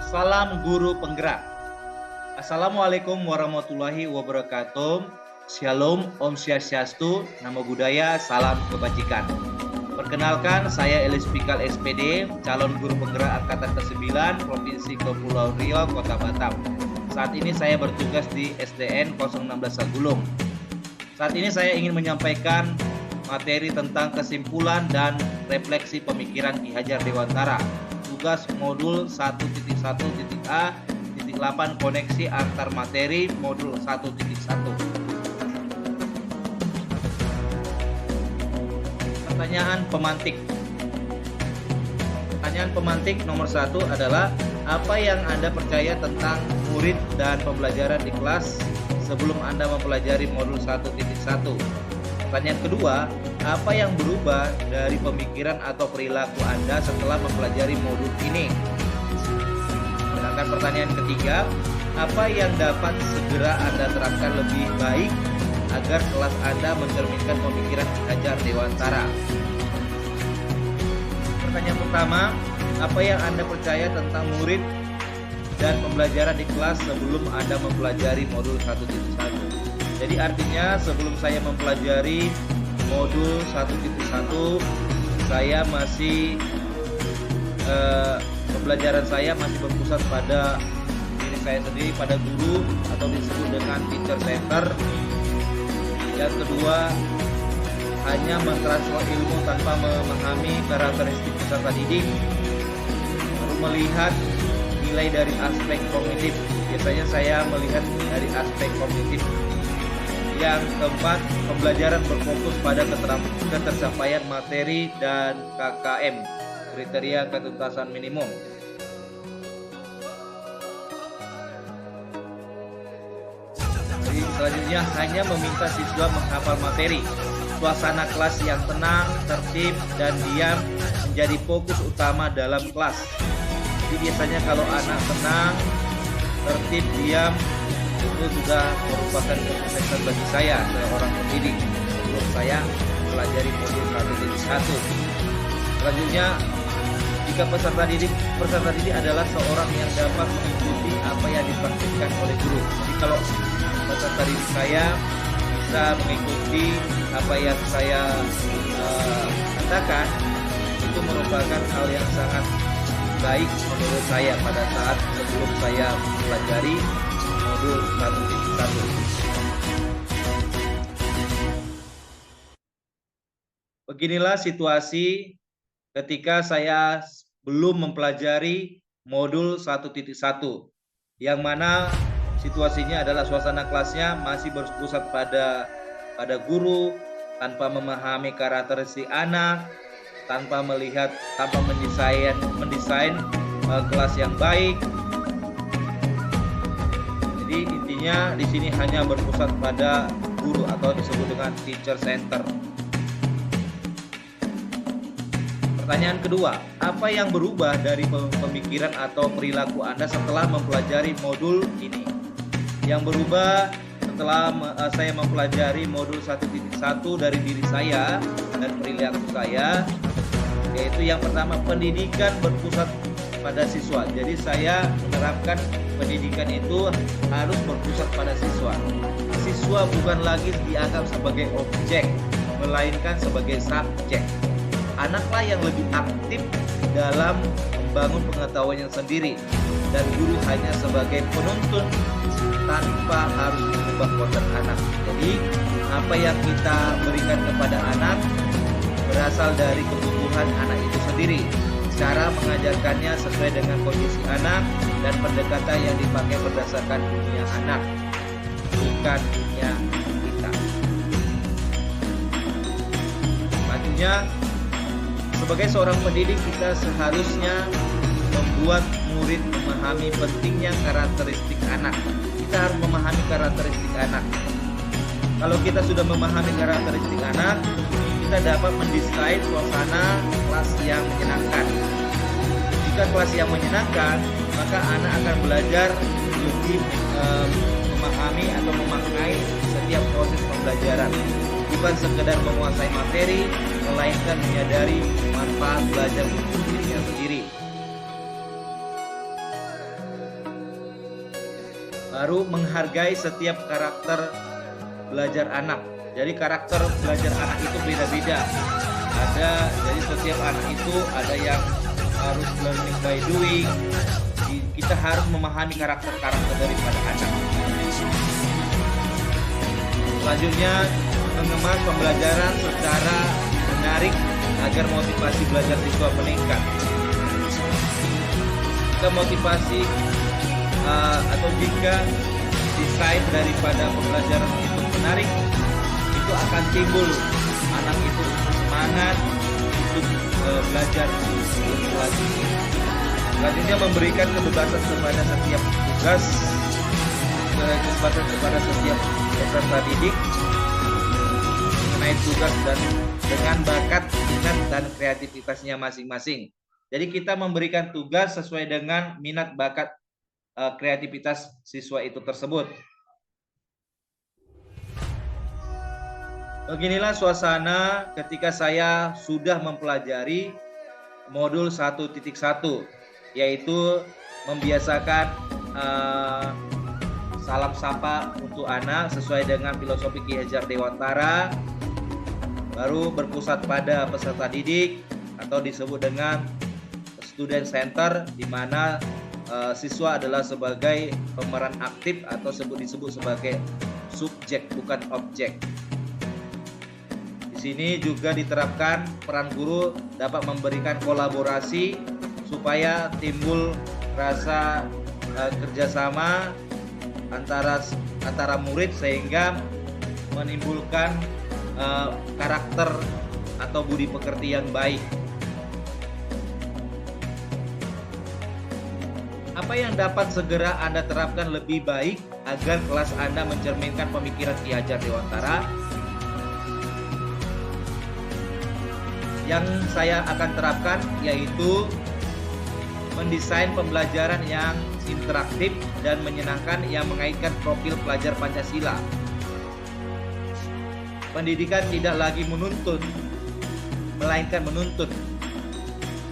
Salam guru penggerak. Assalamualaikum warahmatullahi wabarakatuh. Shalom, Om Swastiastu, Namo Buddhaya, salam kebajikan. Perkenalkan, saya Elis Pikal SPD, calon guru penggerak angkatan ke-9 Provinsi Kepulauan Riau, Kota Batam. Saat ini saya bertugas di SDN 016 Sagulung. Saat ini saya ingin menyampaikan materi tentang kesimpulan dan refleksi pemikiran Ki Hajar Dewantara. Tugas modul 1.1.A.8 koneksi antar materi modul 1.1. Pertanyaan pemantik. Pertanyaan pemantik nomor 1 adalah, apa yang Anda percaya tentang murid dan pembelajaran di kelas sebelum Anda mempelajari modul 1.1? Pertanyaan kedua, apa yang berubah dari pemikiran atau perilaku Anda setelah mempelajari modul ini? Sedangkan pertanyaan ketiga, apa yang dapat segera Anda terapkan lebih baik agar kelas Anda mencerminkan pemikiran Ki Hajar Dewantara? Pertanyaan pertama, apa yang Anda percaya tentang murid dan pembelajaran di kelas sebelum Anda mempelajari modul 1.1? Jadi artinya sebelum saya mempelajari modul 1.1, saya masih pembelajaran saya masih berpusat pada diri saya sendiri, pada guru atau disebut dengan teacher center. Yang kedua, hanya mentransfer ilmu tanpa memahami karakteristik peserta didik. Lalu melihat nilai dari aspek kognitif. Biasanya saya melihat dari aspek kognitif. Yang keempat, pembelajaran berfokus pada ketercapaian materi dan KKM, kriteria ketuntasan minimum. Selanjutnya, hanya meminta siswa menghafal materi. Suasana kelas yang tenang, tertib, dan diam menjadi fokus utama dalam kelas. Jadi biasanya kalau anak tenang, tertib, diam, itu juga merupakan kesuksesan bagi saya seorang pendidik sebelum saya pelajari modul 1.1. Selanjutnya, jika peserta didik adalah seorang yang dapat mengikuti apa yang dipraktikkan oleh guru. Jadi kalau peserta didik saya bisa mengikuti apa yang saya katakan, itu merupakan hal yang sangat baik menurut saya pada saat sebelum saya mempelajari modul 1.1. Beginilah situasi ketika saya belum mempelajari modul 1.1, yang mana situasinya adalah suasana kelasnya masih berpusat pada guru, tanpa memahami karakteristik anak, tanpa mendesain kelas yang baik. Jadi intinya di sini hanya berpusat pada guru atau disebut dengan teacher center. Pertanyaan kedua, apa yang berubah dari pemikiran atau perilaku Anda setelah mempelajari modul ini? Yang berubah setelah saya mempelajari modul 1.1 dari diri saya dan perilaku saya, yaitu yang pertama, pendidikan berpusat pada siswa. Jadi saya menerapkan pendidikan itu harus berpusat pada siswa. Siswa bukan lagi dianggap sebagai objek, melainkan sebagai subjek. Anaklah yang lebih aktif dalam membangun pengetahuannya sendiri, dan guru hanya sebagai penuntun tanpa harus mengubah kodrat anak. Jadi apa yang kita berikan kepada anak berasal dari kebutuhan anak itu sendiri. Cara mengajarkannya sesuai dengan kondisi anak dan pendekatan yang dipakai berdasarkan dunia anak, bukan dunia kita. Selanjutnya, sebagai seorang pendidik, kita seharusnya membuat murid memahami pentingnya karakteristik anak. Kita harus memahami karakteristik anak. Kalau kita sudah memahami karakteristik anak, kita dapat mendesain suasana kelas yang menyenangkan. Jika kelas yang menyenangkan, maka anak akan belajar lebih memahami atau memaknai setiap proses pembelajaran. Bukan sekedar menguasai materi, melainkan menyadari manfaat belajar untuk dirinya sendiri. Baru menghargai setiap karakter belajar anak. Jadi karakter belajar anak itu beda-beda. Jadi setiap anak itu ada yang harus learning by doing. Kita harus memahami karakter-karakter daripada anak. Selanjutnya, mengemas pembelajaran secara menarik agar motivasi belajar siswa meningkat. Jika motivasi atau jika desain daripada pembelajaran itu menarik, itu akan timbul anak itu semangat untuk belajar lebih lagi. Selanjutnya, memberikan kebebasan kepada setiap tugas, kebebasan kepada setiap peserta didik mengenai tugas dan dengan bakat, minat, dan kreativitasnya masing-masing. Jadi kita memberikan tugas sesuai dengan minat, bakat, kreativitas siswa itu tersebut. Beginilah suasana ketika saya sudah mempelajari modul 1.1, yaitu membiasakan salam sapa untuk anak sesuai dengan filosofi Ki Hajar Dewantara, baru berpusat pada peserta didik atau disebut dengan student center, di mana siswa adalah sebagai pemeran aktif atau disebut sebagai subjek, bukan objek. Di sini juga diterapkan peran guru dapat memberikan kolaborasi supaya timbul rasa kerjasama antara murid sehingga menimbulkan karakter atau budi pekerti yang baik. Apa yang dapat segera Anda terapkan lebih baik agar kelas Anda mencerminkan pemikiran Ki Hajar Dewantara? Yang saya akan terapkan yaitu mendesain pembelajaran yang interaktif dan menyenangkan yang mengaitkan profil pelajar Pancasila. Pendidikan tidak lagi menuntut, melainkan menuntun.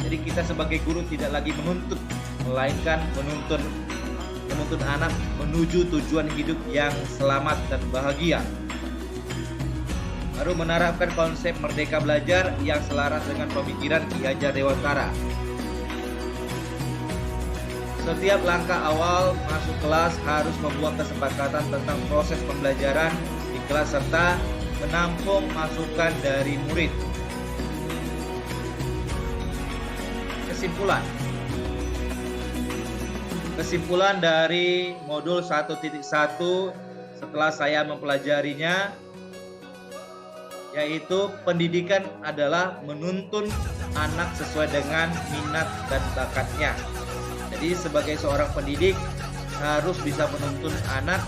Jadi kita sebagai guru tidak lagi menuntut, melainkan menuntun anak menuju tujuan hidup yang selamat dan bahagia. Baru menerapkan konsep merdeka belajar yang selaras dengan pemikiran Ki Hajar Dewantara. Setiap langkah awal masuk kelas harus membuat kesepakatan tentang proses pembelajaran di kelas serta menampung masukan dari murid. Kesimpulan dari modul 1.1 setelah saya mempelajarinya, yaitu pendidikan adalah menuntun anak sesuai dengan minat dan bakatnya. Jadi sebagai seorang pendidik harus bisa menuntun anak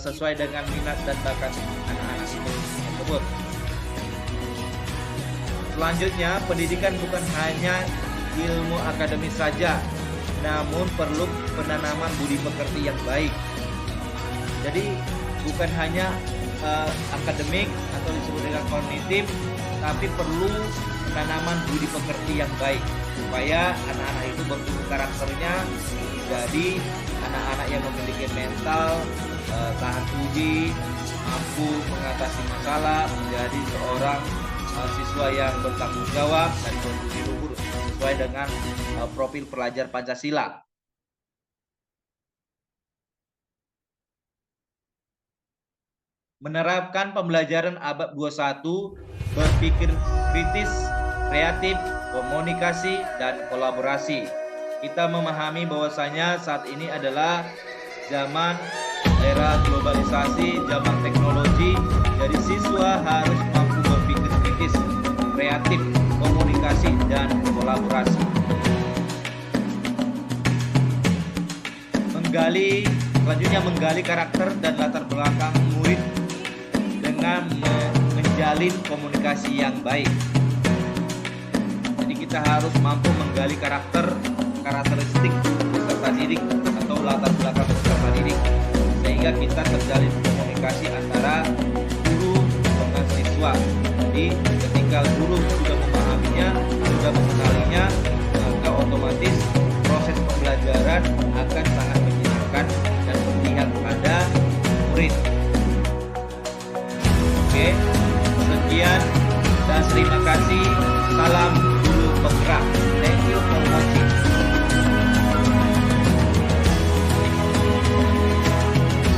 sesuai dengan minat dan bakat anak-anak itu tersebut. Selanjutnya, pendidikan bukan hanya ilmu akademis saja, namun perlu penanaman budi pekerti yang baik. Jadi bukan hanya akademik atau disebut dengan kognitif, tapi perlu penanaman budi pekerti yang baik supaya anak-anak itu bertumbuh karakternya jadi anak-anak yang memiliki mental tahan uji, mampu mengatasi masalah, menjadi seorang siswa yang bertanggung jawab dan berbudi luhur sesuai dengan profil pelajar Pancasila. Menerapkan pembelajaran abad 21, berpikir kritis, kreatif, komunikasi, dan kolaborasi. Kita memahami bahwasanya saat ini adalah zaman era globalisasi, zaman teknologi, jadi siswa harus mampu berpikir kritis, kreatif, komunikasi, dan kolaborasi. Selanjutnya menggali karakter dan latar belakang murid dengan menjalin komunikasi yang baik. Jadi kita harus mampu menggali karakteristik peserta didik atau latar belakang peserta didik, sehingga kita terjalin komunikasi antara guru dengan siswa. Jadi ketika guru sudah memahaminya, sudah mengenalinya, maka otomatis proses pembelajaran akan sangat menyenangkan dan murid. Oke, sekian dan terima kasih. Salam guru penggerak.